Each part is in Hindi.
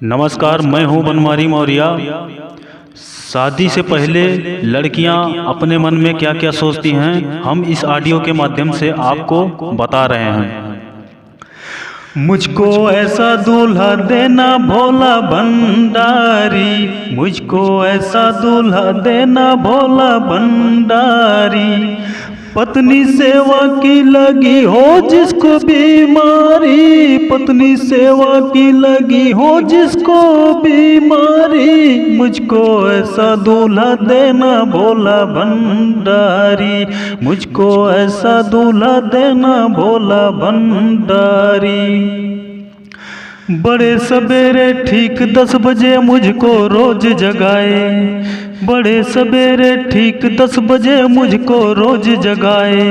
नमस्कार, मैं हूं बनवारी मौर्य। शादी से पहले लड़कियां अपने मन में क्या क्या सोचती हैं, हम इस ऑडियो के माध्यम से आपको बता रहे हैं। मुझको ऐसा दूल्हा देना भोला भंडारी, मुझको ऐसा दूल्हा देना भोला भंडारी। पत्नी सेवा की लगी हो जिसको बीमारी, पत्नी सेवा की लगी हो जिसको बीमारी। मुझको ऐसा दूल्हा देना भोला भंडारी, मुझको ऐसा दूल्हा देना भोला भंडारी। बड़े सवेरे ठीक 10 बजे मुझको रोज जगाए, बड़े सवेरे ठीक 10 बजे मुझको रोज जगाए।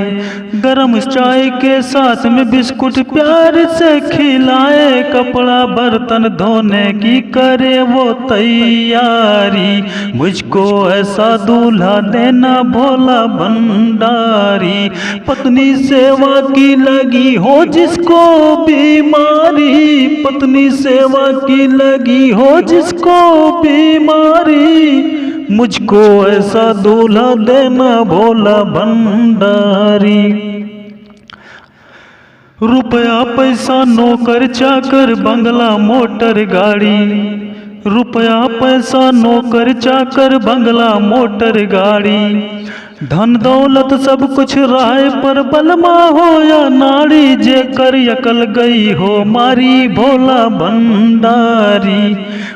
गरम चाय के साथ में बिस्कुट प्यार से खिलाए, कपड़ा बर्तन धोने की करे वो तैयारी। मुझको ऐसा दूल्हा देना भोला भंडारी, पत्नी सेवा की लगी हो जिसको बीमारी, पत्नी सेवा की लगी हो जिसको बीमारी। मुझको ऐसा दूल्हा देना भोला भंडारी। रुपया पैसा नौकर चाकर बंगला मोटर गाड़ी, रुपया पैसा नौकर चाकर बंगला मोटर गाड़ी। धन दौलत सब कुछ राय पर बलमा हो या नाड़ी, जे कर यकल गई हो मारी भोला भंडारी।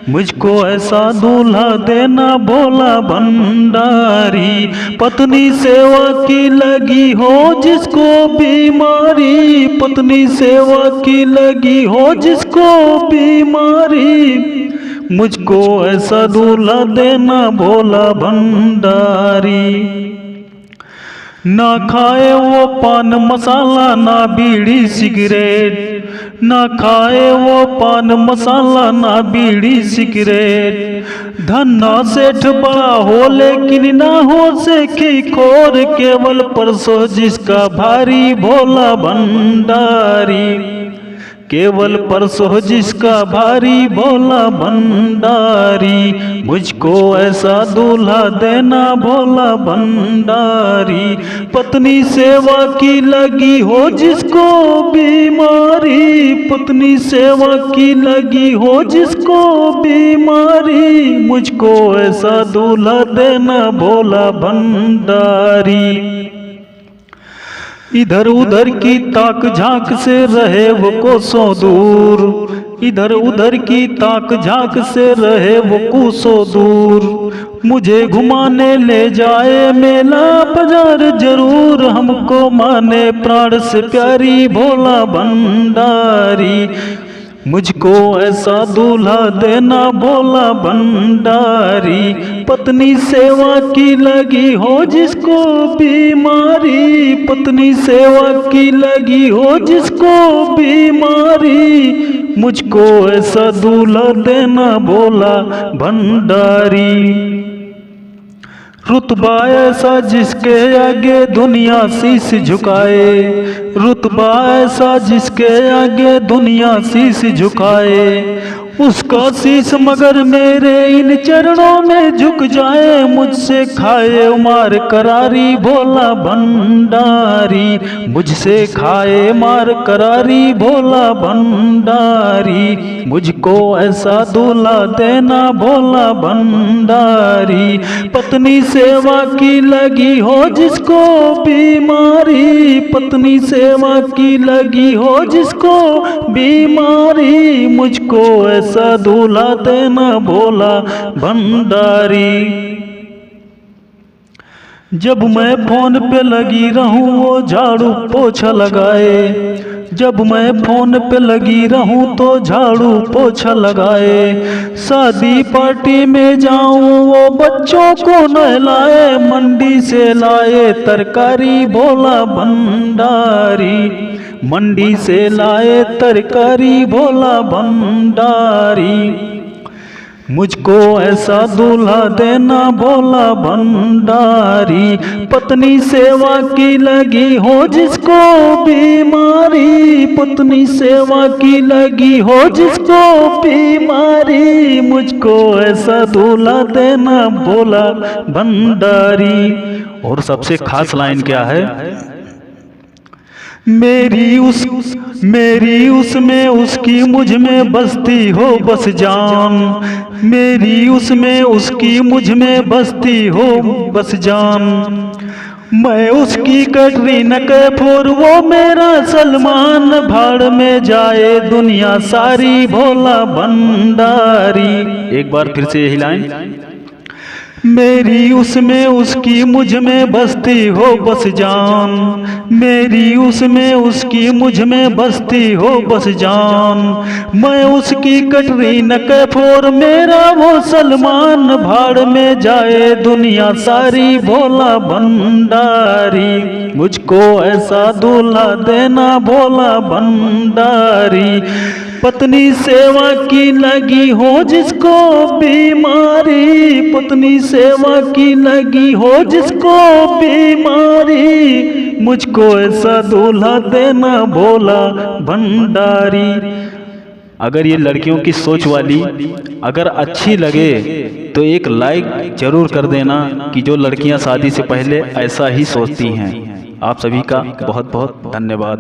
मुझको ऐसा दूल्हा देना भोला भंडारी, पत्नी सेवा की लगी हो जिसको बीमारी, पत्नी सेवा की लगी हो जिसको बीमारी। मुझको ऐसा दूल्हा देना भोला भंडारी। ना खाए वो पान मसाला ना बीड़ी सिगरेट, ना खाए वो पान मसाला ना बीड़ी सिगरेट। धन ना सेठ बड़ा हो लेकिन ना हो सेखी खोर, केवल परसों जिसका भारी भोला भंडारी, केवल परसों जिसका भारी भोला भंडारी। मुझको ऐसा दूल्हा देना भोला भंडारी, पत्नी सेवा की लगी हो जिसको बीमारी, पत्नी सेवा की लगी हो जिसको बीमारी। मुझको ऐसा दूल्हा देना भोला भंडारी। इधर उधर की ताक झांक से रहे वो कोसों दूर, इधर उधर की ताक झांक से रहे वो कोसों दूर। मुझे घुमाने ले जाए मेला बाजार जरूर, हमको माने प्राण से प्यारी भोला भंडारी। मुझको ऐसा दूल्हा देना भोला भंडारी, पत्नी सेवा की लगी हो जिसको बीमारी, पत्नी सेवा की लगी हो जिसको बीमारी। मुझको ऐसा दूल्हा देना भोला भंडारी। रुतबा ऐसा जिसके आगे दुनिया शीश झुकाए, रुतबा ऐसा जिसके आगे दुनिया शीश झुकाए। उसका शीश मगर मेरे इन चरणों में झुक जाए, मुझसे खाए मार करारी भोला भंडारी, मुझसे खाए मार करारी भोला भंडारी। मुझको ऐसा दूल्हा देना भोला भंडारी, पत्नी सेवा की लगी हो जिसको बीमारी, पत्नी सेवा की लगी हो जिसको बीमारी। मुझको ऐसा दूल्हा देना भोला भंडारी। जब मैं फोन पे लगी रहूं वो झाड़ू पोछा लगाए, जब मैं फोन पे लगी रहूं तो झाड़ू पोछा लगाए। शादी पार्टी में जाऊं वो बच्चों को नहलाए, मंडी से लाए तरकारी भोला भंडारी, मंडी से लाए तरकारी भोला भंडारी। मुझको ऐसा दूल्हा देना भोला भंडारी, पत्नी सेवा की लगी हो जिसको बीमारी, पत्नी सेवा की लगी हो जिसको बीमारी। मुझको ऐसा दूल्हा देना भोला भंडारी। और सबसे खास लाइन क्या है, मेरी उसमें उसकी मुझ में बसती हो बस जान, मेरी उसमें उसकी मुझ में बसती हो बस जान। मैं उसकी कटरीना कैफ और वो मेरा सलमान, भाड़ में जाए दुनिया सारी भोला भंडारी। एक बार फिर से यही लाइन, मेरी उसमें उसकी मुझ में बसती हो बस जान, मेरी उसमें उसकी मुझ में बसती हो बस जान। मैं उसकी कटरीना कैफ और मेरा वो सलमान, भाड़ में जाए दुनिया सारी भोला भंडारी। मुझको ऐसा दूल्हा देना भोला भंडारी। पत्नी सेवा की लगी हो जिसको बीमारी, पत्नी सेवा की लगी हो जिसको बीमारी। मुझको ऐसा दूल्हा देना भोला भंडारी। अगर ये लड़कियों की सोच वाली अगर अच्छी लगे तो एक लाइक जरूर कर देना कि जो लड़कियां शादी से पहले ऐसा ही सोचती हैं। आप सभी का बहुत बहुत धन्यवाद।